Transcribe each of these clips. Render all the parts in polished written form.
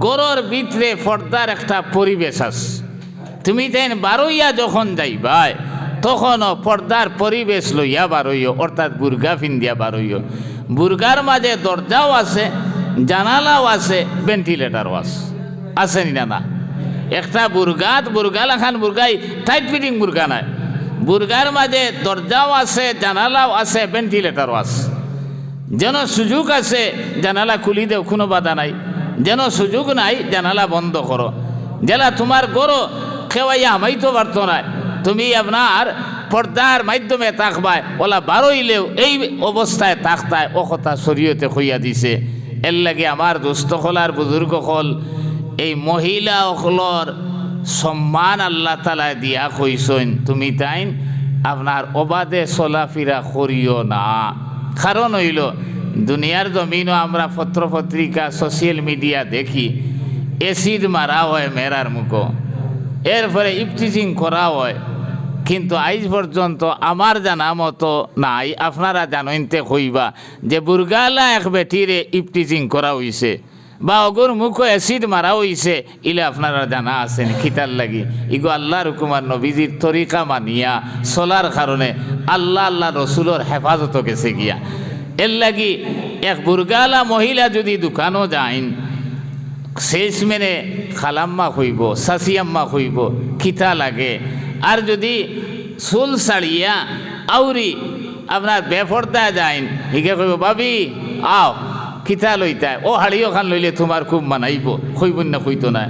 গরর ভিতরে পর্দার একটা পরিবেশ আছে। তুমি তেন বারইয়া যখন যাইবাই তখনও পর্দার পরিবেশ লইয়া বারইও, অর্থাৎ বুর্গা ফিন্দিয়া বারইও। বুর্গার মাঝে দরজাও আছে, জানালাও আছে, ভেন্টিলেটারও আছে। আছে না? না, একটা বুর্গা লাখান বুর্গাই টাইট ফিটিং বুর্গা নাই। বুর্গার মাঝে দরজাও আছে, জানালাও আছে, ভেন্টিলেটারও আছে। যেন সুযোগ আছে জানালা খুলি দেও, কোনো বাধা নাই। যেন সুযোগ নাই জানালা বন্ধ করো। জেলা তোমার গরো খেওয়াইয়া হামাইতে পারতো না, তুমি আপনার পর্দার মাধ্যমে তাকবায়, ওলা বারইলেও এই অবস্থায় তাকতায়, ও কথা শরীয়তে হইয়া দিছে। এর লাগে আমার দুস্থ হলার বুজুর্গ হল, এই মহিলা অকলর সম্মান আল্লাহ তালা দিয়া কইসইন, তুমি তাইন আপনার অবাধে চলাফেরা করিও না। কারণ হইল দুনিয়ার জমিনও আমরা পত্র পত্রিকা সোশ্যাল মিডিয়া দেখি, এসিড মারা হয় মেয়েরার মুখো, এরপরে ইফটিজিং করা হয়। কিন্তু আজ পর্যন্ত আমার জানা মতো নাই, আপনারা জানইনতে কইবা যে বুর্গালা এক বেটিরে ইফটিজিং করা হইছে বা অগর মুখো অ্যাসিড মারা হইছে, ইলে আপনারা জানা আছেন খিতার লাগি। ইগো আল্লাহর হুকুমার নবীজির তরিকা মানিয়া চলার কারণে আল্লাহ রসুলোর হেফাজত গেছে গিয়া। এর লাগি এক বুর্গালা মহিলা যদি দোকানও যাইন, শেষমেনে খালাম্মা হইব, সাসিয়াম্মা হইব, খিতা লাগে। আর যদি চুল ছাড়িয়া আউরি আপনার বেফর্দা যাইন, হিকে কইব বাবি আও খিতা লইতায়, ও হাড়িও খান লইলে তোমার খুব মানাইব, কইব না কইতো না।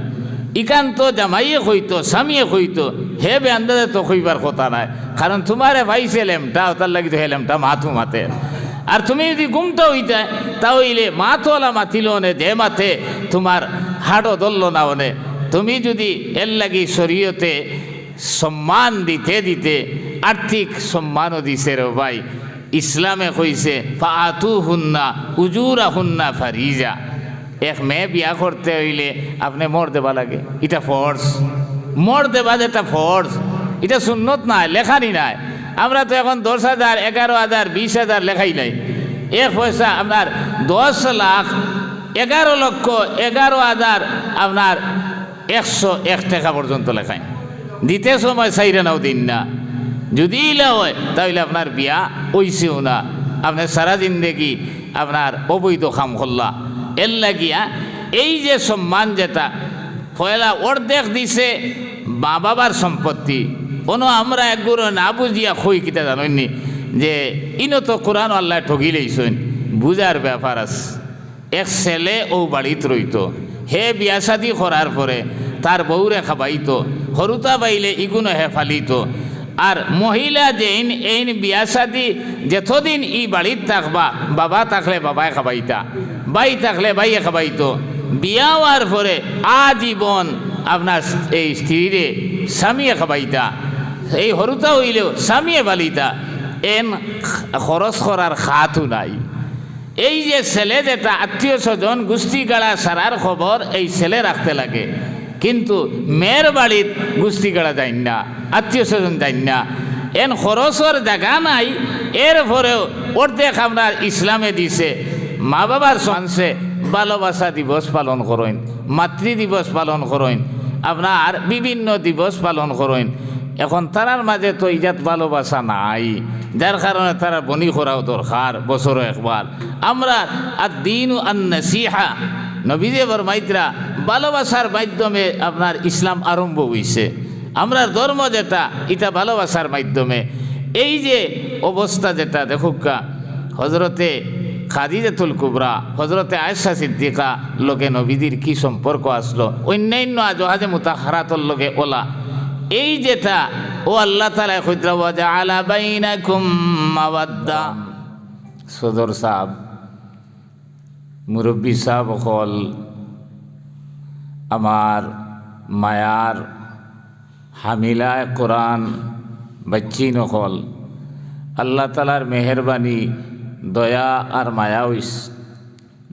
ইকান তো জামাইয়ে কইতো, স্বামীয়ে কইতো, হে বে আন্দাজে তো কইবার কথা নাই, কারণ তোমারে ভাইছে লেমটা, তার লাগি তো হে লেমটা মাথু মাতে। আর তুমি যদি গুমটা হইতা তাহলে মাথওয়ালা মাতিল নে, যে মাথে তোমার হাড়ও ধরল না ওনে। তুমি যদি এর লাগি শরীয়তে সম্মান দিতে দিতে আর্থিক সম্মানও দিছে রে ভাই। ইসলামে কইছে ফাআতু হুন্না উজুরা হুন্না ফারিজা। এক মেয়ে বিয়া করতে হইলে আপনি মর দেবা লাগে, এটা ফর্জ। মর দেবা যেটা ফর্জ, এটা সুন্নত নাই, লেখানি নাই। আমরা তো এখন 10,000, 11,000, 20,000 লেখাই নাই। এক পয়সা আপনার 10 লাখ 11 লক্ষ 11,000 আপনার 101 টাকা পর্যন্ত লেখায়। দিতে সময় চাইরে নাও দিন না, যদি ইলা হয় তাহলে আপনার বিয়া হইছেও না, আপনার সারা জিন্দেগি আপনার অবৈধ খাম করলা। এর লাগিয়া এই যে সম্মান যেটা পয়লা অর্ধেক দিছে মা বাবার সম্পত্তি, কোনো আমরা একগুলো না বুঝিয়া খই কিতা জানেননি যে ইনো তো কোরআন আল্লাহ ঠগিলেইছেন, বুঝার ব্যাপার আছে। এক ছেলে ও বাড়িত রইত, হে বিয়া শাদি করার পরে তার বউরে খাবাইতো, হরুতা বাইলে ইগুনো হে ফালিত। আর মহিলা যেইন এইন বিয়া শাদি যেতদিন ই বাড়িত থাকবা, বাবা থাকলে বাবায় খাবাইতা, বাই থাকলে বাইয়ে খাবাইতো। বিয়া হওয়ার পরে আজীবন আপনার এই স্ত্রীরে স্বামীয়ে খাবাইতা, এই হরুতা হইলেও স্বামীয়ে বালিতা, এন খরচ করার খাতও নাই। এই যে ছেলে যেটা আত্মীয় স্বজন গোষ্ঠী গাড়া সারার খবর এই ছেলে রাখতে লাগে, কিন্তু মেয়ের বাড়িত গোষ্ঠী গাড়া যাই না, আত্মীয় স্বজন যাই না, এন খরচর জায়গা নাই। এরপরেও অর্ধেক আপনার ইসলামে দিছে মা বাবার সমানসে ভালোবাসা দিবস পালন করেন, মাতৃ দিবস পালন করেন, আপনার বিভিন্ন দিবস পালন করেন। এখন তারার মাঝে তো ইজাত ভালোবাসা নাই, যার কারণে তারা বনি করাও দরকার বছরে একবার। আমরা আদ-দীনু আন-নাসিহা, নবীজি ফরমাইতরা ভালোবাসার মাধ্যমে আপনার ইসলাম আরম্ভ হইছে। আমরা ধর্ম যেটা এটা ভালোবাসার মাধ্যমে। এই যে অবস্থা যেটা দেখুকা, হজরতে খাদিজাতুল কুবরা, হজরতে আয়েশা সিদ্দিকা লগে নবীজির কি সম্পর্ক আসলো, অন্যান্য আজহাজে মুতাহারাতর লগে ওলা। এই যেটা ও আল্লাহ তাআলা কইতরা ওয়া জাআলা বাইনাকুম মাওয়াদ্দা। সদর সাহেব, মুরব্বী সাহেব হল, আমার মায়ার হামিলায় কোরআন বাচ্চি নকল, আল্লাহ তাআলার মেহরবানি দয়া আর মায়া হইস,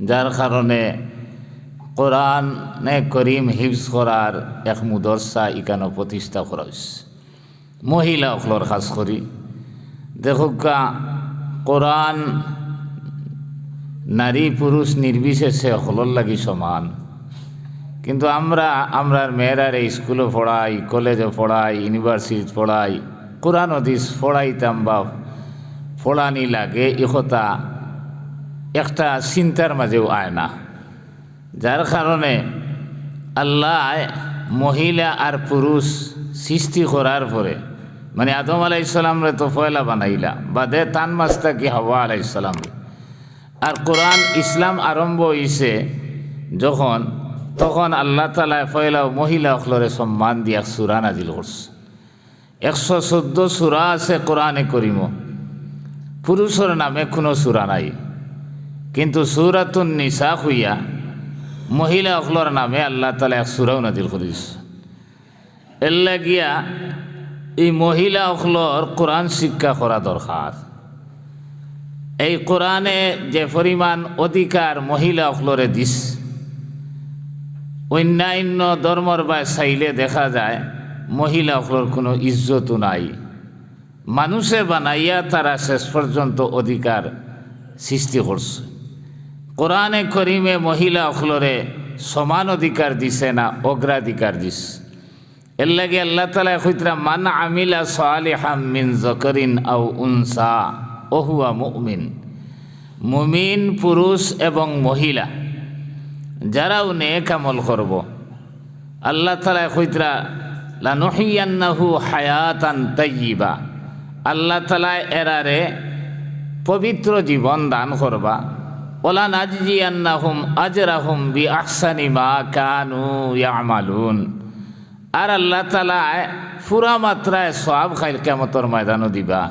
যার কারণে কোরআনে করিম হিফজ করার এক মুদরসা ইকানো প্রতিষ্ঠা করা হয়েছে মহিলা অকলর খাস করি। দেখুকা কোরআন নারী পুরুষ নির্বিশেষে অকলর লাগি সমান। কিন্তু আমরার মেয়েরারে স্কুলে পড়াই, কলেজে পড়াই, ইউনিভার্সিটি পড়াই, কোরআন হাদিস পড়াইতাম বা পড়ানি লাগে কথা একটা চিন্তার মাঝেও আয় না। যার কারণে আল্লাহ মহিলা আর পুরুষ সৃষ্টি করার পরে মানে আদম আলাইসালামরে তো পয়লা বানাইলা, বাদে তান মাস্তা কি হাওয়া আলাইসালাম। আর কোরআন ইসলাম আরম্ভ হয়েছে যখন, তখন আল্লাহ তাআলা পয়লা মহিলা অখলরে সম্মান দিয়া সূরা নাজিল করছে। 114 সূরা আছে কোরআনে করিম, পুরুষের নামে কোনো সূরা নাই। কিন্তু সূরাতুন নিসা হইয়া মহিলা অখলর নামে আল্লাহ তাআলা এক সূরাও নাজিল করেছে। এর লাগিয়া এই মহিলা অখলর কোরআন শিক্ষা করা দরকার। এই কোরআনে যে পরিমাণ অধিকার মহিলা অখলরে দিস, অন্যান্য ধর্মর বা চাইলে দেখা যায় মহিলা অখলর কোনো ইজ্জতও নাই। মানুষে বানাইয়া তারা শেষ পর্যন্ত অধিকার সৃষ্টি করছে। কোরআনে করিমে মহিলা অখলরে সমান অধিকার দিছে না, অগ্রাধিকার দিস। এর লাগে আল্লাহ তাআলা কইতরা মান আমিলা সালিহাম মিন যাকারিন আও উনসা ওহুয়া মুমিন। মুমিন পুরুষ এবং মহিলা যারাও নেক আমল করব, আল্লাহ তাআলা কইতরা লানুহিয়ান্নাহু হায়াতান তাইয়্যিবা। আল্লাহ তাআলা এরারে পবিত্র জীবন দান করবা। ওলা নাজিয়ান্নাহুম আজরাহুম বিআহসানি মা কানু ইয়ামালুন। আর আল্লাহ তাআলা পুরা মাত্রায় সওয়াব খাইল কিয়ামতের ময়দানও দিবা।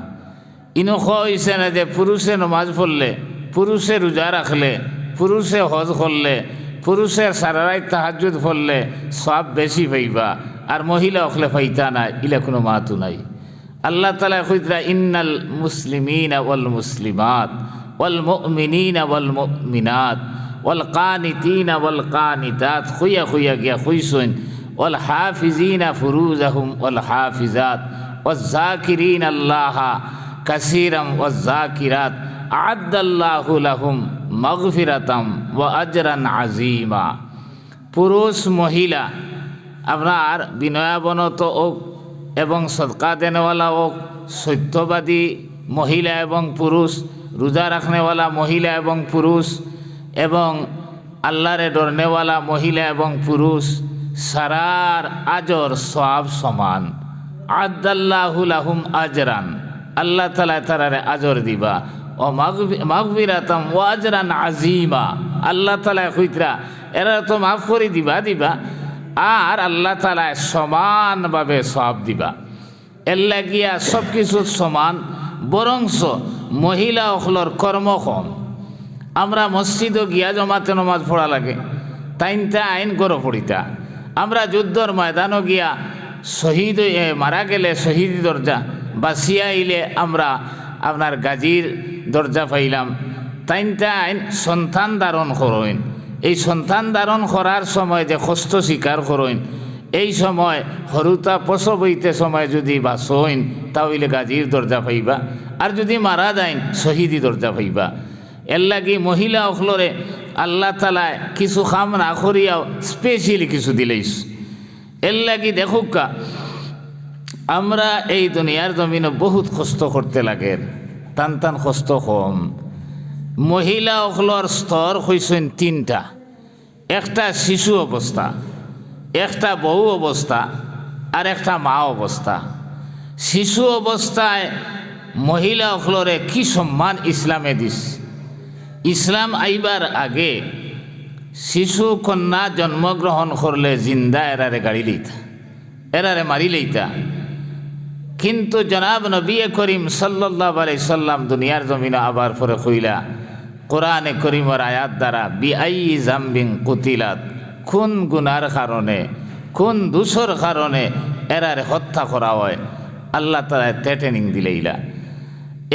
ইনো হইছে না যে পুরুষে নামাজ পড়লে, পুরুষে রোজা রাখলে, পুরুষে হজ করলে, পুরুষের সারা রাত তাহাজ্জুদ পড়লে সওয়াব বেশি পাইবা, আর মহিলা হলে পাইতা না, ইলা কোনো মাতু নাই। আল্লাহ তাআলা কইতরা ইন্নাল মুসলিমিনা ওয়াল মুসলিমাত ওয়াল মুমিনিনা ওয়াল মুমিনাত ওয়াল কানিতিনা ওয়াল কানিতাত খুইয়া খুইয়া গিয়া খুইসুন ওয়াল হাফিজিনা ফুরুজাহুম ওয়াল হাফিজাত ওয়াজ যাকিরিনা আল্লাহ কাসীরাম ওয়াজ যাকিরাত আ'আদ্দাল্লাহু লাহুম মাগফিরাতাম ওয়া আজরান আযীমা। পুরুষ মহিলা আপনার বিনয়াবনত হোক এবং সদকা দেনেওয়ালা হোক, সত্যবাদী মহিলা এবং পুরুষ, রোজা রাখনেওয়ালা মহিলা এবং পুরুষ, এবং আল্লাহরে ডরনেওয়ালা মহিলা এবং পুরুষ, সারার আজর সওয়াব সমান। আ'আদ্দাল্লাহু লাহুম আজরান, আল্লাহ তাআলা তারারে আজর দিবা। ও মাগফিরাতাম ওয়া আজরান আযীমা, আল্লাহ তাআলা কইতরা এরা তো মাফ করে দিবা, আর আল্লাহ তাআলা সমানভাবে সওয়াব দিবা। এর লাগিয়া সব কিছু সমান, বরংস মহিলা অখলর কর্ম কম। আমরা মসজিদও গিয়া জমাতে নমাজ পড়া লাগে, তাইনটা আইন গড় পড়িতা। আমরা যুদ্ধর ময়দানও গিয়া শহীদ মারা গেলে শহীদ দরজা, বাঁচিয়া আইলে আমরা আপনার গাজীর দরজা পাইলাম। তাইনটা আইন সন্তান ধারণ করইন। এই সন্তান ধারণ করার সময় যে কষ্ট স্বীকার করইন, এই সময় হরুতা প্রসব হইতে সময় যদি বাঁচইন তাহলে গাজীর দরজা পাইবা, আর যদি মারা যাইন শহীদি দরজা পাইবা। এর লাগি মহিলা অখলরে আল্লাহ তাআলা কিছু কাম না করিয়াও স্পেশালি কিছু দিলেইস। এর লাগি দেখুকা আমরা এই দুনিয়ার জমিনে বহুত কষ্ট করতে লাগে, টান টান কষ্ট কম। মহিলা অখলর স্তর হইছেন 3টা। একটা শিশু অবস্থা, একটা বউ অবস্থা, আর একটা মা অবস্থা। শিশু অবস্থায় মহিলা অখলরে কি সম্মান ইসলামে দিস। ইসলাম আইবার আগে শিশু কন্যা জন্মগ্রহণ করলে জিন্দা এরারে গাড়ি লইতা, এরারে মারি লইতা। কিন্তু জনাব নবী করিম সাল্লাল্লাহু আলাইহি সাল্লাম দুনিয়ার জমিনে আবার পরে কইলা কোরআনে করিমের আয়াত দ্বারা বিআই জামবিন কুতিলাত, কোন গুনার কারণে, কোন দোষের কারণে এরারে হত্যা করা হয়, আল্লাহ তাআলা ট্রেনিং দিলেইলা।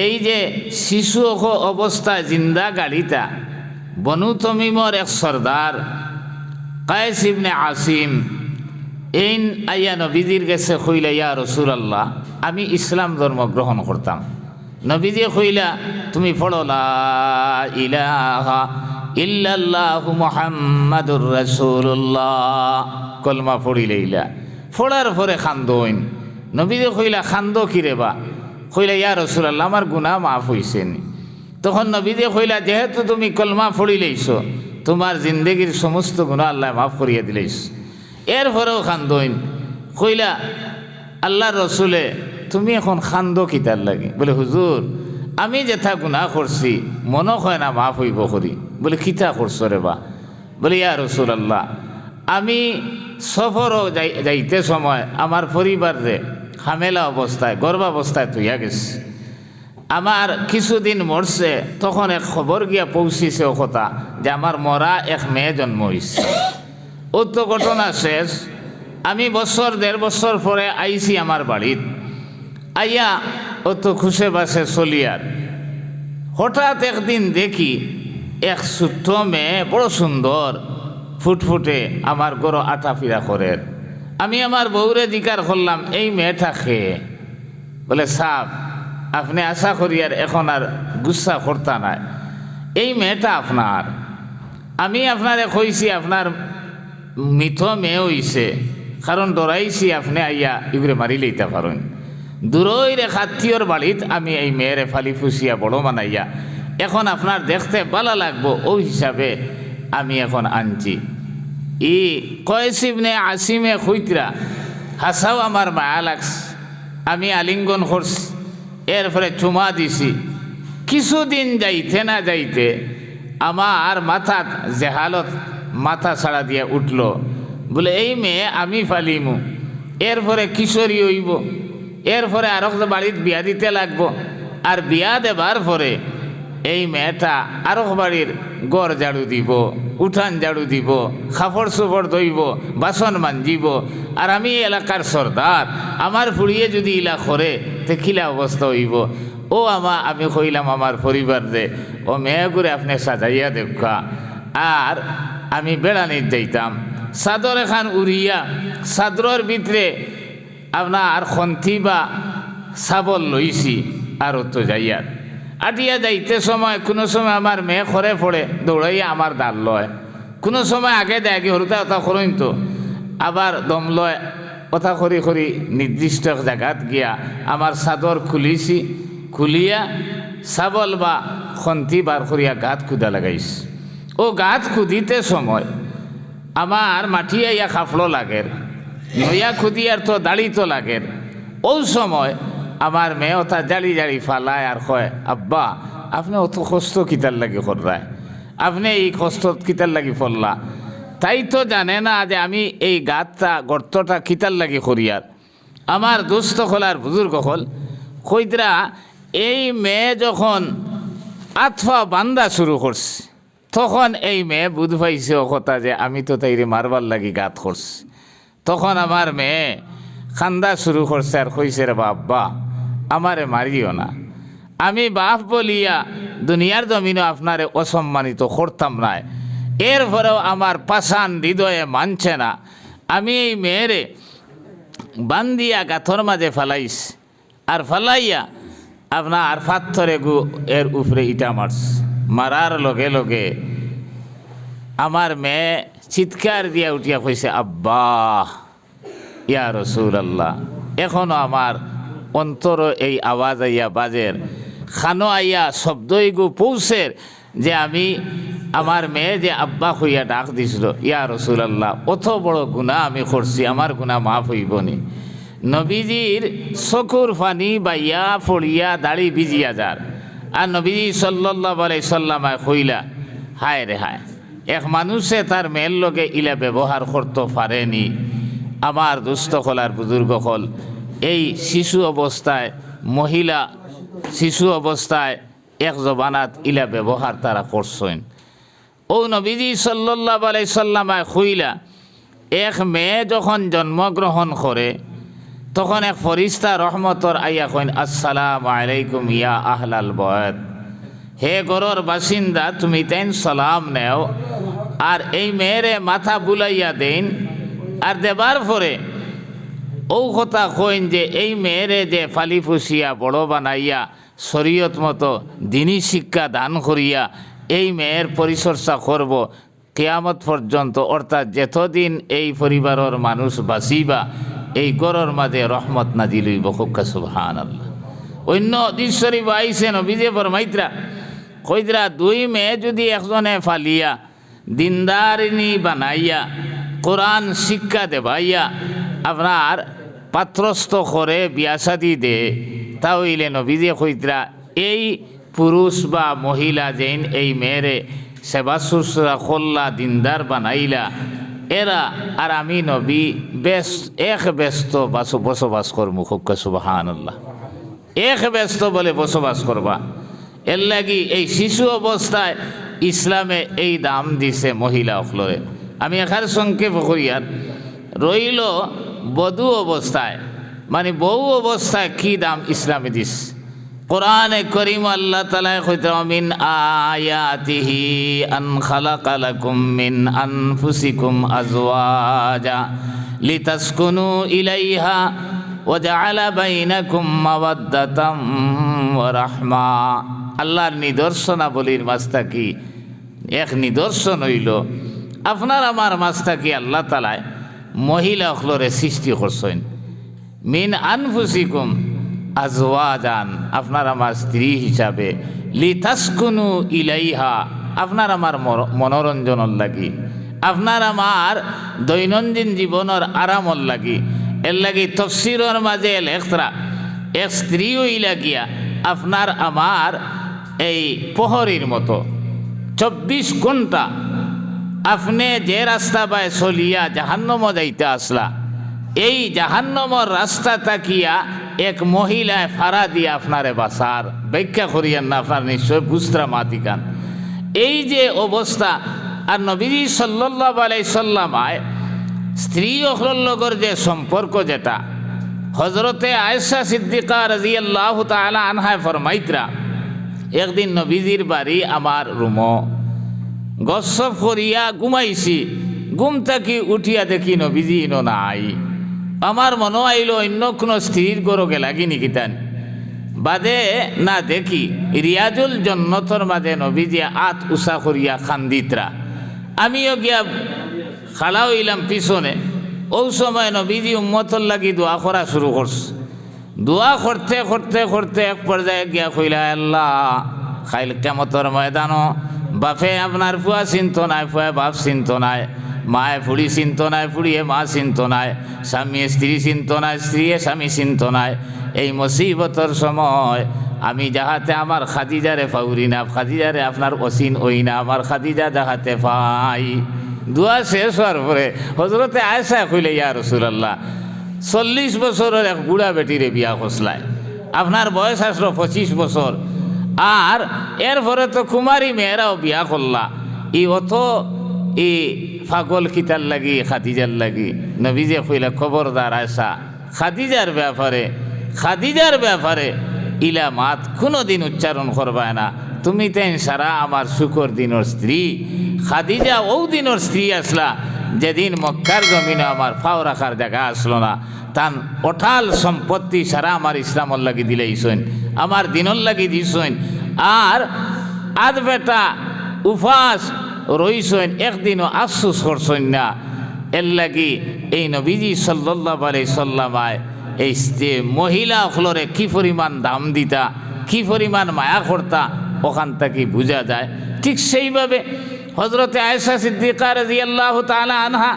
এই যে শিশু অবস্থায় জিন্দা গাড়িটা বনু তমিমর এক সর্দার কায়েস ইবনে আসিম এইন আইয়া নবীজির কাছে কইলা ইয়া রাসূলুল্লাহ, আমি ইসলাম ধর্ম গ্রহণ করতাম। নবীজি কইলা তুমি পড়ো লা ইলাহা ইল্লাল্লাহু মুহাম্মাদুর রাসূলুল্লাহ কলমা পড়ি লইলা। ফোড়ার পরে খান্দইন। নবীজি কইলা খান্দো কিরে বা? কইলা ইয়া রাসূলুল্লাহ আমার গুনাহ মাফ হইছে নি। তখন নবীজি কইলা যেহেতু তুমি কলমা পড়ি লইছো তোমার জিন্দগির সমস্ত গুনাহ আল্লাহ মাফ করিয়া দিলেইস। এরপরেও খান্দইন। কইলা আল্লাহর রসুলে তুমি এখন খান্দো কিতার লাগে? বলে হুজুর আমি যেথা গুনাহ করছি মনে হয় না মাফ হইব করি। বলে কিতা করছো রে বা? বলে ইয়া রাসূলুল্লাহ আমি সফরও যাইতে সময় আমার পরিবারে হামেলা অবস্থায় গর্ভাবস্থায় তুইয়া গেছি। আমার কিছুদিন মরছে তখন এক খবর গিয়া পৌঁছিছে ও কথা যে আমার মরা এক মেয়ে জন্ম হয়েছে। ও তো ঘটনা শেষ। আমি বছর 1.5 বছর পরে আইছি আমার বাড়িত। আইয়া ও তো খুশে বাসে চলিয়ার। হঠাৎ একদিন দেখি এক ছোট্ট মেয়ে বড় সুন্দর ফুটফুটে আমার গরো আটা ফিরা করে। আমি আমার বউরে জিকার করলাম এই মেয়েটা খেয়ে। বলে সাব আপনি আশা করি আর এখন আর গুসা করতা নাই, এই মেয়েটা আপনার। আমি আপনারে কইছি আপনার মৃত মেয়ে হইছে কারণ ডরাইছি আপনি আইয়া ইগুরে মারি লইতে পারেন। দূরই রেখাত্মীয়র বাড়িত আমি এই মেয়েরে ফালি ফুসিয়া বড় বানাইয়া এখন আপনার দেখতে ভালো লাগবো ওই হিসাবে আমি এখন আনছি। ই কয়েস ইবনে আসিমে খুইতরা হাসাও আমার মায়া লাগছে। আমি আলিঙ্গন করছি, এরপরে চুমা দিছি। কিছুদিন যাইতে না যাইতে আমার মাথা জেহালত মাথা ছাড়া দিয়ে উঠল। বলে এই মেয়ে আমি ফালিমু, এরপরে কিশোরী হইব, এরপরে আরো বাড়িত বিয়া দিতে লাগবো। আর বিয়া দেবার পরে এই মেয়েটা আরো বাড়ির গড় ঝাড়ু দিব, উঠান ঝাড়ু দিব, খাপড় চোপড় ধইব, বাসন মাঞ্জিব। আর আমি এলাকার সর্দার, আমার ফুড়িয়ে যদি ইলা করে তে খিলা অবস্থা হইব। ও আমি কইলাম আমার পরিবার দে ও মেয়ে করে আপনি সাজাইয়া দেখা। আর আমি বেড়ানির যাইতাম, চাদর এখান উড়িয়া চাদরের ভিতরে আপনার খন্তি বা সাবল লইছি আর তো যাইয়ার আটিয়া যাইতে সময় কোনো সময় আমার মেয়ে খরে পড়ে দৌড়াইয়া আমার দাল লয়, কোনো সময় আগে দেয় কি হরুতা ওটা করইন তো আবার দম লয়। কথা করি করি নির্দিষ্ট জায়গাত গিয়া আমার চাদর খুলিছি, খুলিয়া সাবল বা খন্তি বার করিয়া গাত খুদা লাগাইছি। ও গাত খুদিতে সময় আমার মাটিয়া ইয়া খাফলো লাগের, নইয়া খুদিয়ার তো দাড়ি তো লাগের। ওই সময় আমার মেয়ে ওটা জাড়ি জাড়ি ফালায় আর কয় আব্বা আপনি অত কষ্ট কিতার লাগি কররায়, আপনি এই কষ্ট কিতার লাগি ফললা। তাই তো জানে না যে আমি এই গাতটা গর্তটা কিতার লাগি করিয়ার। আমার দুস্থ হল আর বুজুর্গ হল কইদরা এই মেয়ে যখন আতফা বান্দা শুরু করছে তখন এই মেয়ে বুধ পাইছে ও কথা যে আমি তো তাইরে মারবার লাগি গাত করছি। তখন আমার মেয়ে খান্দা শুরু করছে আর কইছে রে বাবা আমারে মারিও না, আমি বাপ বলিয়া দুনিয়ার জমিনও আপনারে অসম্মানিত করতাম না। এরপরেও আমার পাষাণ হৃদয়ে মানছে না। আমি এই মেয়েরে বান্দিয়া গাথর মাঝে ফালাইস আর ফালাইয়া আপনার পাথরে এর উপরে ইটা মারছে। মারার লগে লগে আমার মেয়ে চিৎকার দিয়া উঠিয়া কইছে আব্বা ইয়া রাসূলুল্লাহ। এখনো আমার অন্তর এই আওয়াজ আইয়া বাজের, খানো আইয়া শব্দইগু পৌঁছের যে আমি আমার মেয়ে যে আব্বা হইয়া ডাক দিছিল ইয়া রাসূলুল্লাহ অত বড় গুনাহ আমি করছি, আমার গুনাহ মাফ হইবনি। নবীজির চকুর পানি বাইয়া ফড়িয়া দাড়ি ভিজিয়া যার। আর নবীজি সাল্লাল্লাহু আলাইহি সাল্লামে কইলা হায় রে হায়, এক মানুষে তার মেয়ের লগে ইলা ব্যবহার করতে পারেনি। আমার দুস্থ হলার বুজুর্গ হল এই শিশু অবস্থায় মহিলা শিশু অবস্থায় এক জবানাত ইলা ব্যবহার তারা করছেন। ও নবীজি সাল্লাল্লাহু আলাইহি সাল্লামে কইলা এক মেয়ে যখন জন্মগ্রহণ করে তখন এক ফরিস্তা রহমতর আইয়া কইন আসসালামু আলাইকুম ইয়া আহলাল বয়ত, হে গরর বাসিন্দা তুমি তাইন সালাম নেও আর এই মেয়েরে মাথা বুলাইয়া দেন। আর দেবার পরে ও কথা কইন যে এই মেয়েরে যে ফালি ফুসিয়া বড় বানাইয়া শরীয়ত মতো দিনী শিক্ষা দান করিয়া এই মেয়ের পরিচর্যা করব কিয়ামত পর্যন্ত, অর্থাৎ যতদিন এই পরিবারের মানুষ বাঁচিবা এই গড়ের মাঝে রহমত নাজিল হইব। খুবকা সুবহানাল্লাহ। অন্য হাদিস শরীফ আইছে নবীজি ফরমাইতরা কইতরা দুই মেয়ে যদি একজনে ফালিয়া দিনদারিনী বানাইয়া কোরআন শিক্ষা দেবাইয়া আপনার পাত্রস্থ করে বিয়া শাদী দে, তাহলে নবীজি কইতরা এই পুরুষ বা মহিলা যেন এই মেয়েরে সেবা শুশ্রূষা করলা দিনদার বানাইলা, এরা আর আমি নবী এক ব্যস্ত বসবাস করবো। খুবকা সুবহানাল্লাহ। এক ব্যস্ত বলে বসবাস করবা। এর লাগি এই শিশু অবস্থায় ইসলামে এই দাম দিছে মহিলা অকলরে। আমি এখানে সংক্ষেপ করিয়ার রইল বধূ অবস্থায়, মানে বউ অবস্থায় কি দাম ইসলামে দিস। কোরআনে করিম আল্লাহ তাআলা কইতে মিন আয়াতিহি আন খালাকা লাকুম মিন আনফুসিকুম আজওয়াজা লিতাসকুনু ইলাইহা ওয়া জাআলা বাইনাকুম মাওয়াদ্দাতাম ওয়া রাহমা। আল্লাহর নিদর্শনাবলীর মাঝটা কি এক নিদর্শন হইল আপনার আমার মাঝটা কি আল্লাহ তাআলা মহিলা অকলরে সৃষ্টি করছেন। মিন আনফুসিকুম আজওয়াজান, আপনার আমার স্ত্রী হিসাবে, লিতাসকুনু ইলাইহা, আপনার আমার মনোরঞ্জনের লাগি, আপনার আমার দৈনন্দিন জীবনের আরামর লাগি। এর লাগি তফসিরের মাঝে লেখরা এক স্ত্রী হইলা গিয়া আপনার আমার এই প্রহরীর মতো 24 ঘন্টা আপনি যে রাস্তা বায় চলিয়া জাহান্নম যাইতে আসলা, এই জাহান্নমর রাস্তা তাকিয়া এক মহিলায় ফাড়া দিয়ে আপনারে বাসার ব্যাখ্যা করিয়ান না, আপনার নিশ্চয় বুঝরা মাতিকান। এই যে অবস্থা, আর নবীজি সাল্লাল্লাহু আলাইহি সাল্লাম স্ত্রী অকলের লগর যে সম্পর্ক, যেটা হজরতে আয়েশা সিদ্দিকা রাদিয়াল্লাহু তাআলা আনহা ফরমাইতরা একদিন নবীজির বাড়ি আমার রুমো গসব করিয়া ঘুমাইছি, ঘুম থাকি উঠিয়া দেখি নবীজি ইনো নাই। আমার মনে আইল অন্য কোনো স্ত্রীর গরো গেলাগি নিকি তান, বাদে না দেখি রিয়াজুল জন্নতর মাঝে নবীজি আত উষা করিয়া খান্দিতরা। আমিও গিয়া খালা হইলাম পিছনে। ওই সময় নবীজি উম্মতর লাগি দোয়া করা শুরু করছে। দোয়া করতে করতে করতে এক পর্যায়ে গিয়া কইলা, আল্লাহ খাইল কিয়ামতের ময়দানও বাপে আপনার ফুয়া চিন্ত নাই, ফুয়া বাপ চিন্ত নাই, মায়ে ফুড়ি চিন্ত নাই, ফুড়িয়ে মা চিন্ত নাই, স্বামী স্ত্রী চিন্ত নাই, স্ত্রীয়ে স্বামী চিন্ত নাই। এই মুসিবতর সময় আমি যাহাতে আমার খাদিজারে পাউরি না, খাদিজারে আপনার অসিন ওই না, আমার খাদিজা যাহাতে পাই। দোয়া শেষ হওয়ার পরে হজরতে আয়েশা কইলে, ইয়া রাসূলুল্লাহ 40 বছরের এক বুড়া বেটিরে বিয়া করছলাই, আপনার বয়স আসলো 25 বছর, আর এরপরে তো কুমারী মেয়েরাও বিয়া করলা, ই অত ই পাগল খিতার লাগি খাদিজার লাগি। নবীজি কইলা, খবরদার আয়েশা, খাদিজার ব্যাপারে ইলা মাত কোনো দিন উচ্চারণ করবায় না। তুমি তেন সারা আমার শুকর দিনের স্ত্রী। খাদিজা ও দিনের স্ত্রী আসলা যেদিন মক্কার জমিনে আমার ফাও রাখার জায়গা আসলো না, তান অঠাল সম্পত্তি সারা আমার ইসলামর লাগি দিলেইছেন, আমার দিনর লাগি দিছেন, আর আধ বেটা উপাস রইছেন, একদিনও আফসোস করছেন না। এর লাগি এই নবীজি সাল্লাল্লাহু আলাইহি সাল্লাম এই মহিলা অকলরে কি পরিমাণ দাম দিতা, কি পরিমাণ মায়া করতা, ওখান থেকে বোঝা যায়। ঠিক সেইভাবে হজরতে আয়েশা সিদ্দিকা রাদিয়াল্লাহু তাআলা আনহা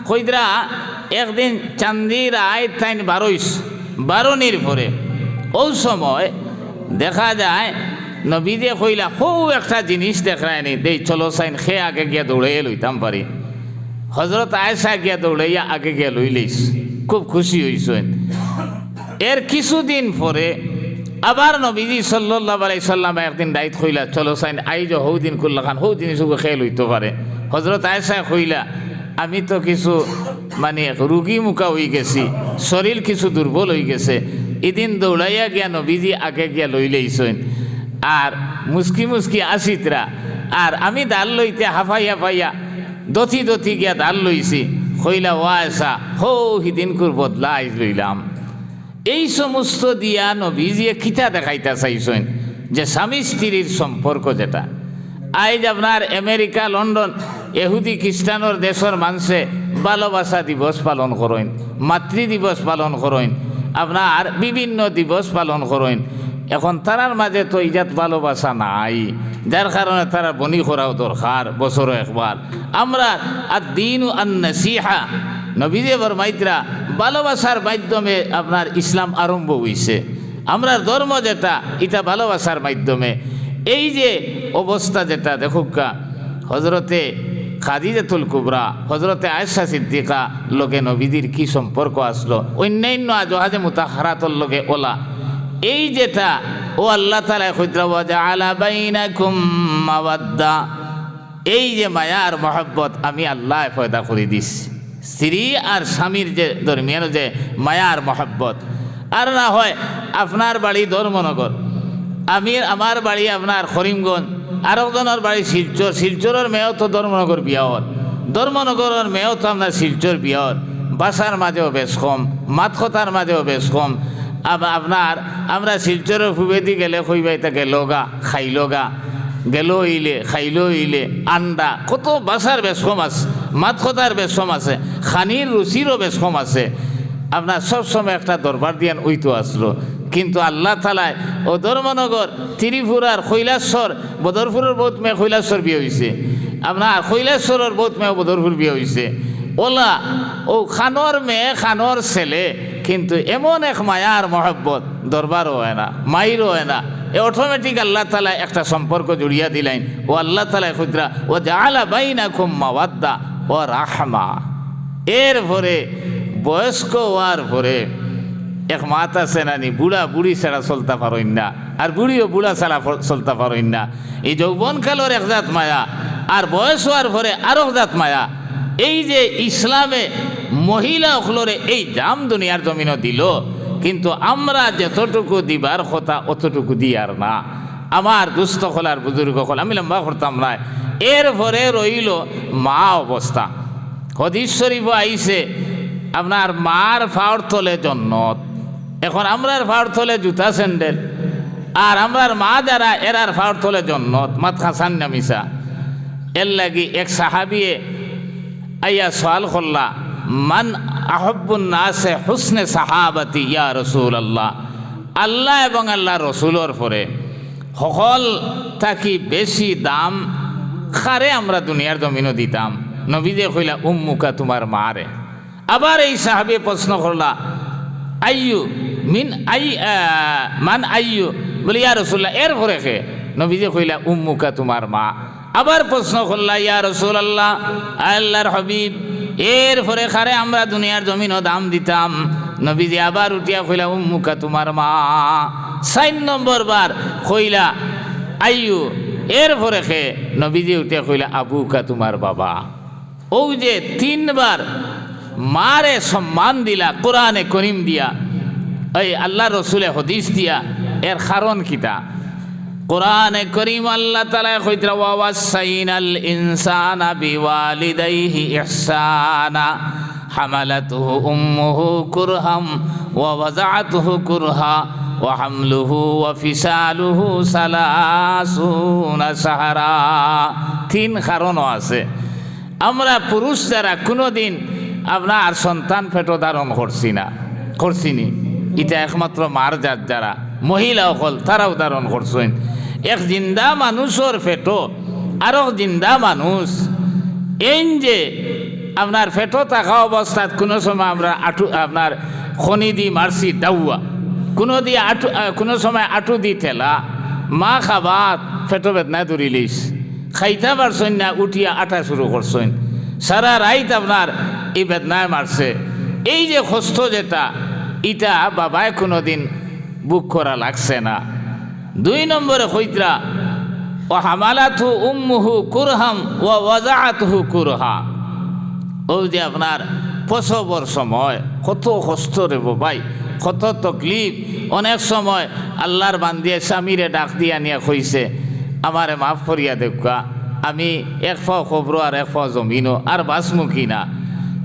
কইদরা একদিন চান্দির আয় তাইন বারোনির পরে ওই সময় দেখা যায় নবীজি কইলা, খুব একটা জিনিস দেখায়নি দেই, চলো সাইন খে আগে গিয়া দৌড়াইয়া লইতাম পারি। হজরত আয়েশা গিয়া দৌড়াইয়া আগে গিয়া লই লইস, খুব খুশি হইছেন। এর কিছুদিন পরে আবার নবীজি সাল্লাল্লাহু আলাইহি সাল্লাম একদিন দায়িত্ব কইলা, চলো সাইন আইজ হৌ দিন করলা খান হৌ জিনিস খেয়ে লইতে পারে। হজরত আয়েশা কইলা, আমি তো কিছু মানে রুগী মুখা হয়ে গেছি, শরীর কিছু দুর্বল হয়ে গেছে, এদিন দৌড়াইয়া গিয়া নবীজি আগে গিয়া লই লইছেন, আর মুস্কি মুস্কি আসিতরা, আর আমি দাল লইতে হাফাইয়া দথি গিয়া দাল লইছি। কইলা, ও আয়েশা, হৌ হিদিন কুর বদলা আইজ লইলাম। এই সমস্ত দিয়া নবীজি খিতা দেখাইতে চাইছেন যে স্বামী স্ত্রীর সম্পর্ক যেটা, আজ আপনার আমেরিকা লন্ডন এহুদি খ্রিস্টানোর দেশের মানুষে ভালোবাসা দিবস পালন করেন, মাতৃ দিবস পালন করেন, আপনার বিভিন্ন দিবস পালন করেন। এখন তারার মাঝে তো ইজাত ভালোবাসা নাই, যার কারণে তারা বনি করাও দরকার বছরে একবার। আমরা আর দিন আন নসিহা নবীজি ফরমাইতরা ভালোবাসার মাধ্যমে আপনার ইসলাম আরম্ভ হইছে। আমরা ধর্ম যেটা এটা ভালোবাসার মাধ্যমে। এই যে অবস্থা যেটা দেখুকা, হজরতে খাদিজাতুল কুবরা হজরতে আয়েশা সিদ্দিকা লোকে নবীজির কি সম্পর্ক আসলো, অন্যান্য আজহাজে মুতাহারাতর লোকে ওলা, এই যেটা ও আল্লাহ তাআলা কইতরা ওয়া জাআলা বাইনাকুম মাওয়াদ্দা, এই যে মায়া আর মহব্বত আমি আল্লাহ পয়দা করে দিছি। স্ত্রী আর স্বামীর যে দরমিয়ান যে মায়া আর মহব্বত, আর না হয় আপনার বাড়ি ধর্মনগর, আমার বাড়ি আপনার করিমগঞ্জ, আর একজনের বাড়ি শিলচর, শিলচরের মেয়েও তো ধর্মনগর বিয়ার, ধর্মনগরের মেয়েও তো আপনার শিলচর বিয়ার, বাসার মাঝেও বেশ কম, মাতখতার মাঝেও বেশ কম। আপনার আমরা শিলচরের ফুবেদি গেলে কইবাইতা গেলোগা খাইলোগা, গেল ইলে খাইল ইলে, আন্ডা কত বাসার বেশ কম আছে, মাতখতার বেশ কম আছে, খানির রুচিরও বেশ কম আছে। আপনার সবসময় একটা দরবার দিয়ান ওইতো আসলো, কিন্তু আল্লাহ তালায় ও ধর্মনগর ত্রিপুরার কৈলাসর বদরপুরের বহুত মেয়ে কৈলাসর বিয়ে হয়েছে, আপনার কৈলাসরের বহুত মেয়ে বদরপুর বিয়ে হয়েছে। ওলা ও খানোর মেয়ে খানোর ছেলে, কিন্তু এমন এক মায়ার মহব্বত দরবারও হয় না, মাইরও হয় না। অটোমেটিক আল্লাহ তালা একটা সম্পর্ক জড়িয়া দিলেন। ও আল্লাহ তালা খুদরা ও জাআলা বাইনাকুম মাওয়াদ্দা ও রাহমা। এরপরে বয়স্ক হওয়ার পরে এক মাত আছে নানি, বুড়া বুড়ি ছাড়া চলতে পারেন না, আর বুড়িও বুড়া ছাড়া চলতে পারেন না। এই যৌবনকালের এক জাত মায়া, আর বয়স হওয়ার পরে আরো জাত মায়া। এই যে ইসলামে মহিলা অখলরে এই দাম দুনিয়ার জমিনও দিল, কিন্তু আমরা যতটুকু দিবার কথা অতটুকু দিয়ার না। আমার দুস্থ হলার বুজুর্গ হল, আমি লম্বা করতাম না। এরপরে রইল মা অবস্থা। হাদিস শরীফ আইছে আপনার মার ফাওয়ার তলে জন্নত। এখন আমরার ফাওয়ার তলে জুতা স্যান্ডেল, আর আমরার মা যারা এরার ফাওয়ার তলে জন্নত, মাত খাসান নামিসা। এর লাগি এক সাহাবিয়ে আইয়া সওয়াল করলা, মান আহব্বুন নাসে হুসনে সাহাবাতি ইয়া রাসূলুল্লাহ, আল্লাহ এবং আল্লাহ রসুলের পরে সকল থাকি বেশি দাম খারে আমরা দুনিয়ার জমিনও দিতাম। নবীজে কইলা উম্মুকা, তোমার মারে। আবার এই সাহাবী প্রশ্ন করলা, আইয়ু মিন মান আইয়ু, বলে ইয়া রাসূলুল্লাহ এর পরে কে? নবীজে কইলা উম্মুকা, তোমার মা। আবার প্রশ্ন করলা, ইয়া রাসূলুল্লাহ আল্লাহর হাবিব এর পরে খারে আমরা দুনিয়ার জমিনও দাম দিতাম। নবীজি আবার উঠিয়া কইলা উম্মুকা, তোমার মা। 4 নম্বর বার কইলা আইয়ু, এর পরে কে? নবীজি উঠিয়া কইলা আবুকা, তোমার বাবা। ও যে 3 বার মারে সম্মান দিলা কোরআনে করিম দিয়া, এই আল্লাহ রসুলে হদিস দিয়া, এর কারণ কিতা? কোরআনে করিম আল্লাহ তাআলা কইতরা ওয়া ওয়াসাইনাল ইনসানা বিওয়ালিদাইহি ইহসানা হামালাতুহু উম্মুহু কুরহাম ওয়া ওয়াযাআতুহু কুরহা ওয়া হামলুহু ওয়া ফিসালুহু সালাসুনা সাহারা। 3 কারণও আছে। আমরা পুরুষ যারা কোনোদিন আপনার সন্তান পেট ধারণ করছিনি, এটা একমাত্র মার জাত যারা মহিলা অকল তারাও ধারণ করছেন। এক জিন্দা মানুষের পেটো আর জিন্দা মানুষ, এই যে আপনার পেটো থাকা অবস্থাত কোনো সময় আমরা আপনার খনি দি মারছি ডাউয়া, কোনো সময় আটু দি ঠেলা, মা খাবাত পেটো বেদনায় ধরি লিস, খাইতে পারছেন না, উঠিয়া আটা শুরু করছেন, সারা রাইত আপনার এই বেদনায় মারছে। এই যে কষ্ট যেটা, ইটা বাবায় কোনোদিন বুক করা লাগছে না। 2 নম্বরে কইতরা ও হামালাতহু উম্মুহু কুরহাম ওয়া ওয়াযাআতুহু কুরহা। ও যে আপনার প্রসবর সময় কত কষ্ট রে ভাই, কত তকলিফ। অনেক সময় আল্লাহর বান্দিয়ে স্বামীরে ডাক দিয়া নিয়ে কইছে, আমারে মাফ করিয়া দেখা, আমি 1 পাও খবর আর 1 পাও জমিনও আর বাসমুখী না।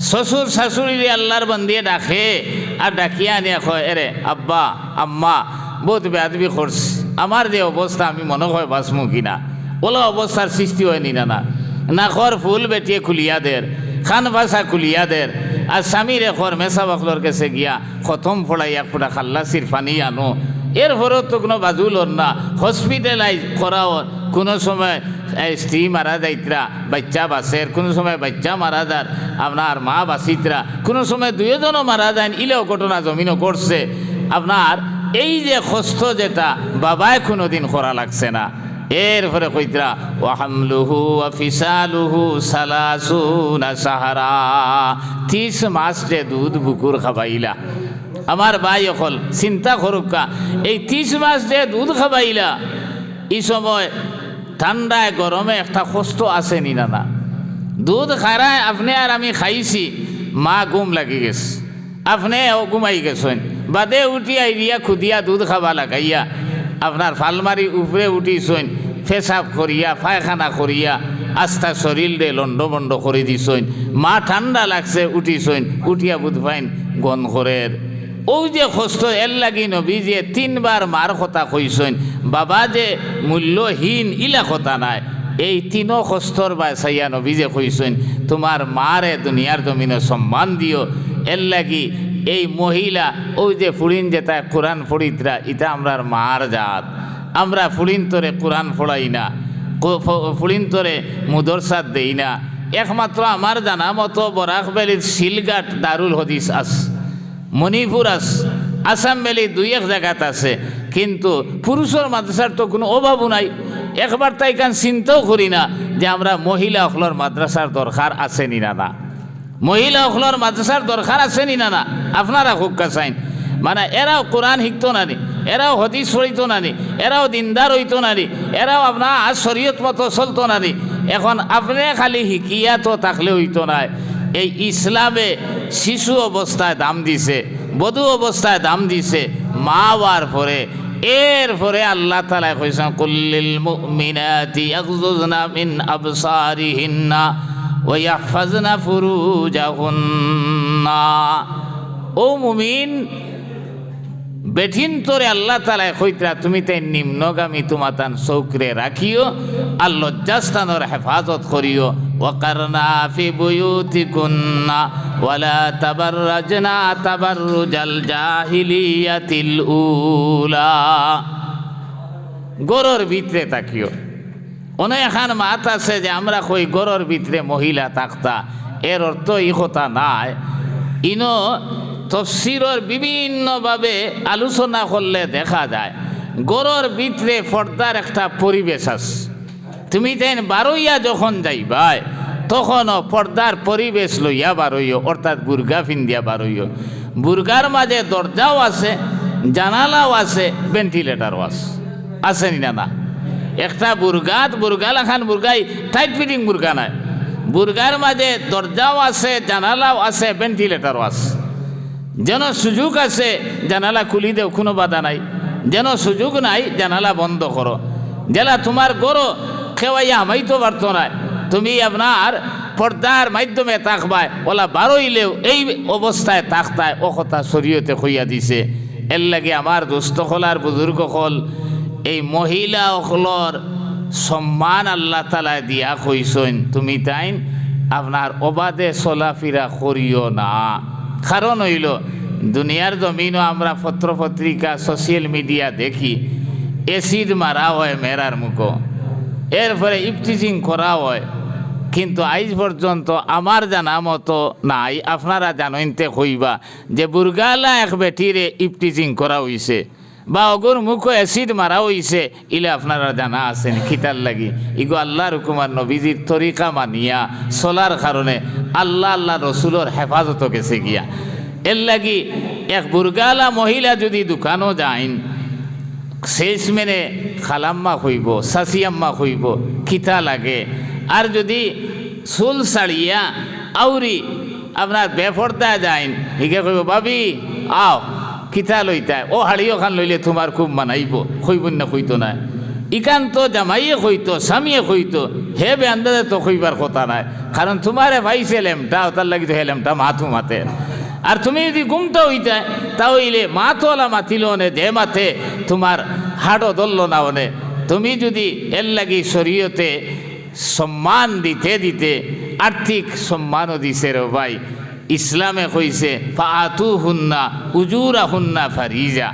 শ্বশুর শাশুড়ি আল্লাহর বান্দিয়ে ডাকে, আর ডাকিয়া নিয়ে কয়, এরে আব্বা আম্মা বহুত বেয়াদবি করছি, আমার যে অবস্থা আমি মনে হয় বাসমুখী না, ওলা অবস্থার সৃষ্টি হয়নি না নাখর ফুল বেটিয়ে খুলিয়া দের খান ভাষা খুলিয়া দের আর স্বামীর এখন মেসা বাকলোর কাছে গিয়া খতম ফোড়াই এক ফোটা খাল্লাসির পানি আনো এরপরেও তো কোনো বাজুল না হসপিটালাইজ করাও কোনো সময় স্ত্রী মারা যাইতরা বাচ্চা বাসের কোনো সময় বাচ্চা মারা যার আপনার মা বাসিতরা কোনো সময় দুইজনও মারা যায় ইলেও ঘটনা জমিনও করছে আপনার এই যে কষ্ট যেটা বাবায় কোনো দিন করা লাগছে না এরপরে কইতরা ওয়াহামলুহু ওয়াফিসালুহু সালাসুনা সাহারা 30 মাস যে দুধ বুকুর খাবাইলা আমার ভাই অকল চিন্তা করুকা এই 30 মাস যে দুধ খাবাইলা এই সময় ঠান্ডায় গরমে একটা কষ্ট আছে নি না দুধ খারায় আপনি আর আমি খাইছি মা ঘুম লাগি গেছে আপনি ঘুমাই গেছেন বাদে উঠি আইরিয়া খুদিয়া দুধ খাবা লাগাইয়া আপনার ফালমারি উপরে উঠিছেন পেশাব করিয়া পায়খানা করিয়া আস্থা শরীরে লন্ডবন্ড করে দিছেন মা ঠান্ডা লাগছে উঠিছেন উঠিয়া বুধ পাইন গন করের ওই যে কষ্ট এর লাগি নবী যে 3 বার মার কথা কইছেন বাবা যে মূল্যহীন ইলা কথা নাই এই 3 কষ্টর বাসাইয়া নবী যে কইছেন তোমার মারে দুনিয়ার জমিনে সম্মান দিও এর লাগি এই মহিলা ওই যে ফুড়িন যেটা কোরআন ফড়িতরা এটা আমরার মার জাত আমরা ফুড়িন তোরে কোরআন ফড়াই না ফুড়িন তোরে মুদরসাদ দেই না একমাত্র আমার জানা মতো বরাকবেলির শিলঘাট দারুল হদিস আস মণিপুর আস আসাম ভ্যালি 2-1 জায়গাত আছে কিন্তু পুরুষের মাদ্রাসার তো কোনো অভাবও নাই একবার তাই কান চিন্তাও করি না যে আমরা মহিলা অখলার মাদ্রাসার দরকার আছে নি না মহিলা অখলার মাদ্রাসার দরকার আছে নি না আপনারা খুব কাছাইন মানে এরাও কোরআন শিখতো না নি এরাও হদিস পড়িতো না নি এরাও দিনদার হইতো না নি এরাও আপনার আজ শরীয়ত মতো চলতো না নি এখন আপনি খালি শিকিয়া তো থাকলে হইতো না এই ইসলামে শিশু অবস্থায় দাম দিছে বধূ অবস্থায় দাম দিছে মা হওয়ার পরে এরপরে আল্লাহ তাআলা কইছেন কুল্লিল মুমিনাতি ইয়াগযুযনা মিন আবসারিহিন্না ওয়া ইয়াহফাযনা ফুরুজাহুন্না ও মুমিন বেঠিন তোরে আল্লাহ তাআলা কইতরা তুমি তাই নিম্নগামী তোমাতান চৌকরে রাখিও আর লজ্জাস্থানের হেফাজত করিও ওয়াকারনা ফি বুয়ুতিকুন্না ওয়ালা তাবাররাজনা তাবাররুজাল জাহিলিয়াতিল উলা গরর ভিতরে তাকিও অনেক এখন মাত আছে যে আমরা কই গরর ভিতরে মহিলা থাকতা এর অর্থ এই কথা নাই ইনো তফসিরর বিভিন্নভাবে আলোচনা করলে দেখা যায় গরর ভিতরে পর্দার একটা পরিবেশ আছে তুমি তাই বারইয়া যখন যাইবাই তখনও পর্দার পরিবেশ লইয়া বারইও অর্থাৎ বুর্গা ফিন্দিয়া বারইও বুর্গার মাঝে দরজাও আছে জানালাও আছে ভেন্টিলেটারও আছে নি না একটা বুর্গা লাখান বুর্গাই টাইট ফিটিং বুর্গা নাই বুর্গার মাঝে দরজাও আছে জানালাও আছে ভেন্টিলেটারও আছে যেন সুযোগ আছে জানালা খুলি দেও কোনো বাধা নাই যেন সুযোগ নাই জানালা বন্ধ করো জেলা তোমার গরো খেওয়াইয়া আমাইতো পারতো না তুমি আপনার পর্দার মাধ্যমে তাকবায় ওলা বারইলেও এই অবস্থায় তাকতায় ও কথা শরীয়তে কইয়া দিছে এর লাগে আমার দুস্থ হল আর বুজুর্গ হল এই মহিলা অকলর সম্মান আল্লাহ তাআলা দিয়া কইছেন তুমি তাইন আপনার অবাধে চলাফেরা করিও না কারণ হইল দুনিয়ার জমিনও আমরা পত্রপত্রিকা সোশ্যাল মিডিয়া দেখি এসিড মারা হয় মেয়েরার মুখো এরপরে ইফটিজিং করা হয় কিন্তু আজ পর্যন্ত আমার জানা মতো নাই আপনারা জানতে কইবা যে বুর্গালা এক বেটিরে ইফটিজিং করা হইছে বা অগর মুখো অ্যাসিড মারা হইছে ইলে আপনারা জানা আছেন খিতার লাগি ইগো আল্লাহর হুকুমার নবীজির তরিকা মানিয়া চলার কারণে আল্লাহ রসুলোর হেফাজত গেছে গিয়া এর লাগি এক বুর্গালা মহিলা যদি দোকানও যাইন শেষ মেনে খালাম্মা হইব সাসিয়াম্মা হইব খিতা লাগে আর যদি চুল ছাড়িয়া আউরি আপনার বেফর্দা যাইন হিকে কইব ভাবি আও খিতা লইতায় ও হাড়িও খান লইলে তোমার খুব মানাইব কইব না কইতো না ইকান তো জামাইয়ে কইতো স্বামীয়ে কইতো হে বে আন্দাজে তো কইবার কথা নাই কারণ তোমারে ভাইছে লেমটা তার লাগি তো হে লেমটা মাথু মাতে আর তুমি যদি গুমটা হইতায় তাহলে মাথওয়ালা মাতিল নে যে মাথে তোমার হাড়ও ধরল না ওনে তুমি যদি এর লাগি শরীয়তে সম্মান দিতে দিতে আর্থিক সম্মানও দিছে রে ভাই। ইসলামে কইছে ফাআতু হুন্না উজুরা হুন্না ফারিজা।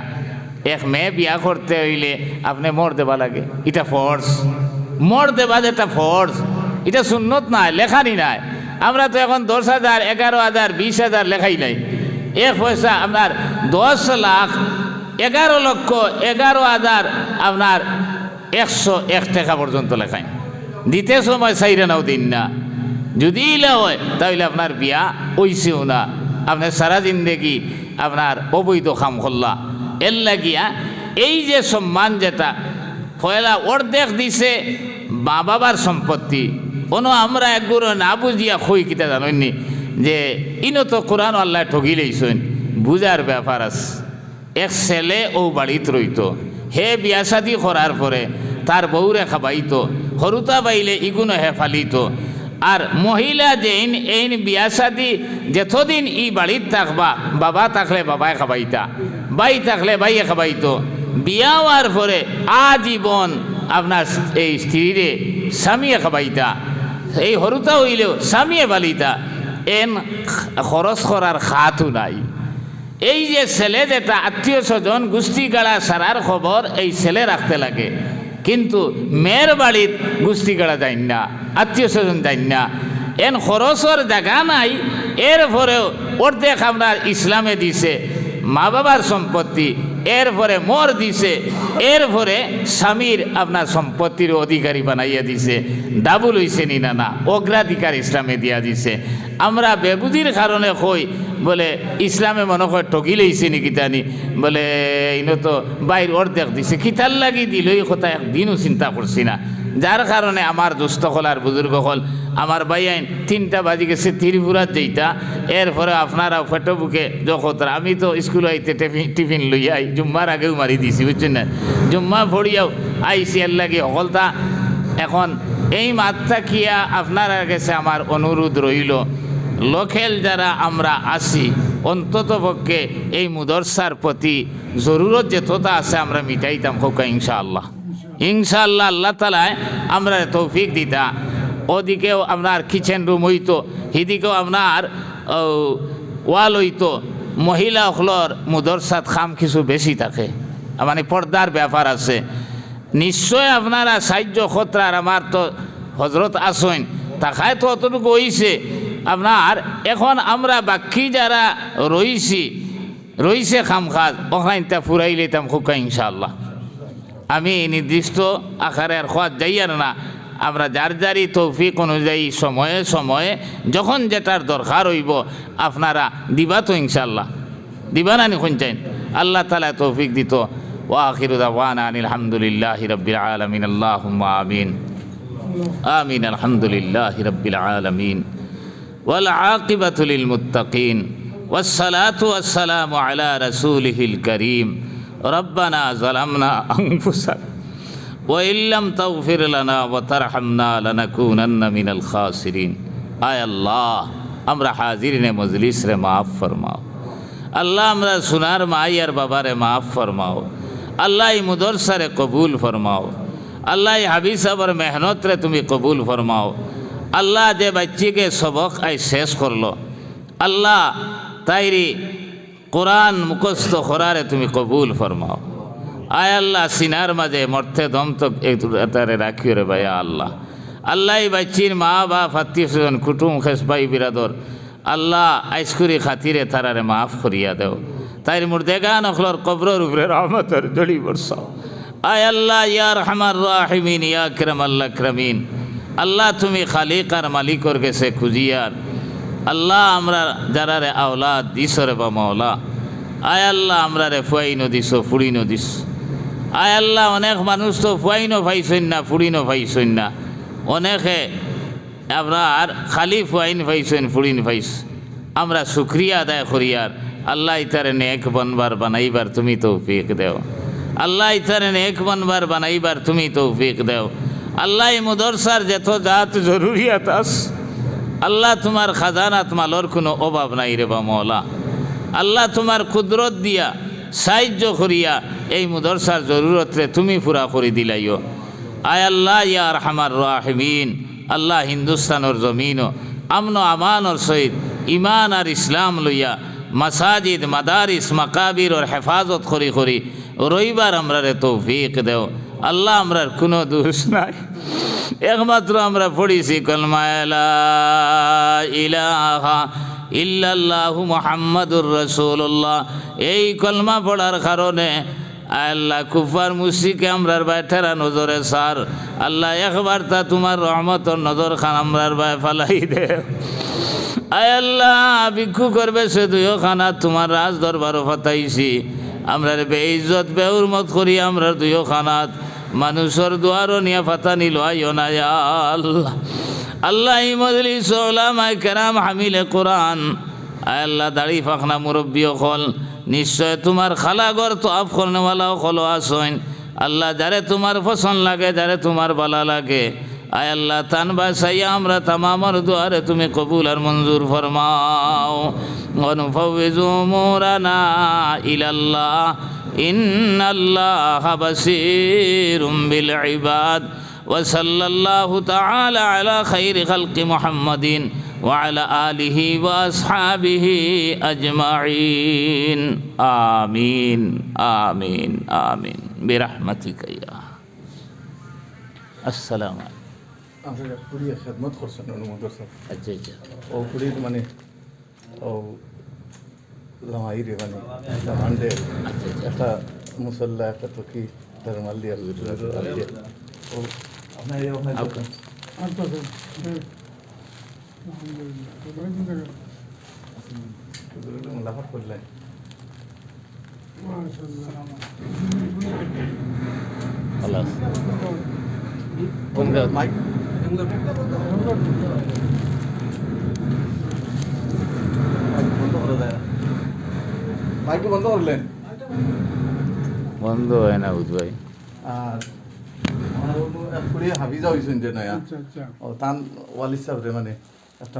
এক মেয়ে বিয়া করতে হইলে আপনি মর দেবা লাগে, এটা ফর্জ। মর দেবা যেটা ফর্জ, এটা সুন্নত নাই, লেখানি নাই। আমরা তো এখন 10,000 11,000 20,000 লেখাই নাই। এক পয়সা আপনার 10 লাখ 11 লক্ষ 11,000 আপনার 101 টাকা পর্যন্ত লেখাই। দিতে সময় চাইরে নাও দিন না, যদি ইলা হয় তাহলে আপনার বিয়া হইছেও না, আপনার সারা জিন্দেগি আপনার অবৈধ খাম করলা। এর লাগিয়া এই যে সম্মান যেটা পয়লা অর্ধেক দিছে মা বাবার সম্পত্তি, কোনো আমরা একগুলো না বুঝিয়া খই কিতা জানেননি যে ইনো তো কোরআন আল্লাহ ঠগি লইছেন। বুঝার ব্যাপার আছে। এক ছেলে ও বাড়িত রইত, হে বিয়া শাদি করার পরে তার বউরে খাবাইতো, হরুতা বাইলে ইগুনো হে ফালিত। আর মহিলা যেইন এইন বিয়া শাদি যেতদিন ই বাড়িত থাকবা, বাবা থাকলে বাবায় খাবাইতা, বাই থাকলে বাইয়ে খাবাইতো। বিয়া হওয়ার পরে আজীবন আপনার এই স্ত্রীরে স্বামীয়ে খাবাইতা, এই হরুতা হইলেও স্বামীয়ে বালিতা। এন খরচ করার খাতও নাই। এই যে ছেলে যেটা আত্মীয় স্বজন গোষ্ঠী গাড়া সারার খবর এই ছেলে রাখতে লাগে, কিন্তু মেয়ের বাড়িত গোষ্ঠী গাড়া যায় না, আত্মীয় স্বজন যায় না। এন খরচর জায়গা নাই। এরপরেও অর্ধেক আপনার ইসলামে দিছে মা বাবার সম্পত্তি, এরপরে মোর দিছে, এরপরে স্বামীর আপনার সম্পত্তির অধিকারী বানাইয়া দিছে। ডাবল হইছে নি না? না, অগ্রাধিকার ইসলামে দিয়া দিছে। আমরা বেবুদির কারণে কই বলে ইসলামে মনে হয় ঠগি লইছে নি কিতানি, বলে ইনো তো বাইর অর্ধেক দিছে, কিতার লাগি দিল এই কথা একদিনও চিন্তা করছি না। যার কারণে আমার দুস্থ হল আর বুজুর্গ হল, আমার ভাই আইন 3টা বাজি গেছে ত্রিপুরাত যেইটা, এরপরে আপনারা ফেটো বুকে যখন আমি তো স্কুল আইতে টিফিন লইয়া আই, জুম্মার আগেও মারি দিছি, বুঝছেন না? জুম্মা ভরিয়াও আইসি এর লাগে হলতা। এখন এই মাত্রা কিয়া আপনার কাছে আমার অনুরোধ রইল, লোকেল যারা আমরা আসি অন্তত পক্ষে এই মুদরসার প্রতি জরুরত যেতটা আছে আমরা মিটাইতাম হোক ইনশাআল্লাহ। ইনশাআল্লাহ আল্লাহ তালায় আমরা তৌফিক দিতা। ওদিকেও আপনার কিচেন রুম হইতো, সেদিকেও আপনার ওয়াল হইতো। মহিলা হলর মুদরসাত খাম কিছু বেশি থাকে, মানে পর্দার ব্যাপার আছে। নিশ্চয় আপনারা সাহায্য খতরার আমার তো হজরত আসেন, তাকায় তো অতটুকু হইছে আপনার। এখন আমরা বাকি যারা রইছে খাম খাজ ওখানে তা ফুরাই লইতাম খুকা ইনশাআল্লাহ। আমি নির্দিষ্ট আকারে আর খোয়াত যাই আর না, আমরা যার যারই তৌফিক অনুযায়ী সময়ে সময়ে যখন যেটার দরকার হইব আপনারা দিবা তো ইনশাআল্লাহ, দিবা না নি চাইন? আল্লাহ তাআলা তৌফিক দিত। ওয়া আখিরু দাওয়ানা আনিল হামদুলিল্লাহি রাব্বিল আলামিন। আল্লাহুম্মা আমিন আমিন। আলহামদুলিল্লাহি রাব্বিল আলামিন ওয়াল আকিবাতু লিল মুত্তাকিন ওয়াস সালাতু ওয়াস সালামু আলা রাসূলিহিল কারীম। রব্বানা যালামনা আনফুসানা ওয়া ইল্লাম তাগফির লানা ওয়া তারহামনা লানাকুনান্না মিনাল খাসিরিন। আয় আল্লাহ, আমরা হাজিরিনে মজলিস রে মাফ ফরমাও। আল্লাহ, আমরা সোনার মাই আর বাবারে মাফ ফরমাও। আল্লাহ, এই মুদরসারে কবুল ফরমাও। আল্লাহ, এই হাবিব সাহর মেহনত রে তুমি কবুল ফরমাও। আল্লাহ, যে বাচ্চিকে সবক আই শেষ করলো, আল্লাহ তাইরি কোরআন মুখস্থ করারে তুমি কবুল ফরমাও। আয় আল্লাহ, সিনার মাঝে মর্থে দম তো তারে রাখিও রে ভাইয়া আল্লাহ। আল্লাহ, এই বাচ্চির মা বাপ আত্মীয় স্বজন কুটুম খেস ভাই বিরাদর আল্লাহ আইসকুরি খাতিরে তারারে মাফ করিয়া দেও। তাইর মুর্দেগান অখলর কবরের উপরে রহমতের জড়ি বর্ষাও। আয় আল্লাহ, ইয়া রহমান রাহিমিন, ইয়া আকরামাল আকরামিন। আল্লাহ, তুমি খালিক আর মালিকর গেছে খুঁজিয়ার। আল্লাহ, আমরা যারা রে আওলাদ দিস রে বা মাওলা, আয় আল্লাহ আমরা রে ফুয়াইনো দিস, ফুড়িনো দিস। আয় আল্লাহ, অনেক মানুষ তো ফুয়াইনো পাইছেন না, ফুড়িনো পাইছেন না। অনেকে আপনার খালি ফুয়াইন পাইছেন, ফুড়িন পাইছ। আমরা শুক্রিয়া আদায় করিয়ার। আল্লাহ, ইতারে নেক বনবার বানাইবার তুমি তৌফিক দেও। আল্লাহ, ইতারে নেক বনবার বানাইবার তুমি তৌফিক দেও। আল্লাহ, এই মুদরসার যত জাত জরুরিয়াত আস, আল্লাহ তোমার খাজানাত মালর কোনো অভাব নাই রে বা মওলা। আল্লাহ, তোমার কুদরত দিয়া সাহায্য করিয়া এই মুদরসার জরুরত রে তুমি পুরা করে দিলাইও। আয় আল্লাহ ইয়া আরহামার রাহিমিন, আল্লাহ হিন্দুস্তানের জমিনও আমন আমানোর সহিত ইমান আর ইসলাম লইয়া মাসাজিদ মাদারিস মাকাবির ওর হেফাজত করি করি রইবার আমরারে তৌফিক দেও। আল্লাহ আমরার কোনো দোষ নাই, একমাত্র আমরা পড়িছি কলমা লা ইলাহা ইল্লাল্লাহু মুহাম্মাদুর রাসূলুল্লাহ। এই কলমা পড়ার কারণে আল্লাহ কুফার মুশরিকে আমরার বাইঠারা নজরে সার। আল্লাহ একবার তা তোমার রহমতর নজর খান আমরার বাই ফালাই দে। আয় আল্লাহ ভিক্ষু করবে সে দুইও খানা তোমার রাজ দরবারও ফাতাইছি, আমরার বেইজ্জত বেউরমত করি আমরার দুইও খানাত মানুষের দুয়ারও নিয়ে ফাতা নিল আইও না আল্লাহ। আল্লাহ এই মজলিস ওলামায়ে কেরাম হামিলে কোরআন, আয় আল্লাহ দাড়ি ফাখনা মুরব্বী হল নিশ্চয় তোমার খালাগর তো আফ করনেওয়ালাও হলো আসইন। আল্লাহ যারে তোমার পছন্দ লাগে, যারে তোমার ভালো লাগে, আয় আল্লাহ তান বাসাইয়া আমরা তামামর দুয়ারে তুমি কবুল আর মঞ্জুর ফরমাও। অনুফাউযু উমুরানা ইলাল্লাহ ইন্নাল্লাহা বাসীরুম বিল ইবাদ। ওয়া সাল্লাল্লাহু তাআলা আলা খাইরি খালকি মুহাম্মাদিন ওয়া আলা আলিহি ওয়া আসহাবিহি আজমাইন। আমিন আমিন আমিন বিরহমাতিকা ইয়া। আসসালামু আলাইকুম। আপনারা কুড়িয়ে খেদমত করছেন অনুমোদন স্যার। আচ্ছা আচ্ছা, ও কুড়ির মানে ও লামাইরে মানে লামান্ডে একটা মুসল্লা একটা টকি ধর্মাল দিয়ে ও আপনার এই ওখানে লাফাত করলেন খালাস মাইক বন্ধ করে দেয়, মাইক বন্ধ করলেন। বন্ধ হয় না বুঝ ভাই। আর আমার কুড়িয়ে হাবিজা হয়েছেন যে নয়া ও তান ওয়ালিদ সাহেব মানে একটা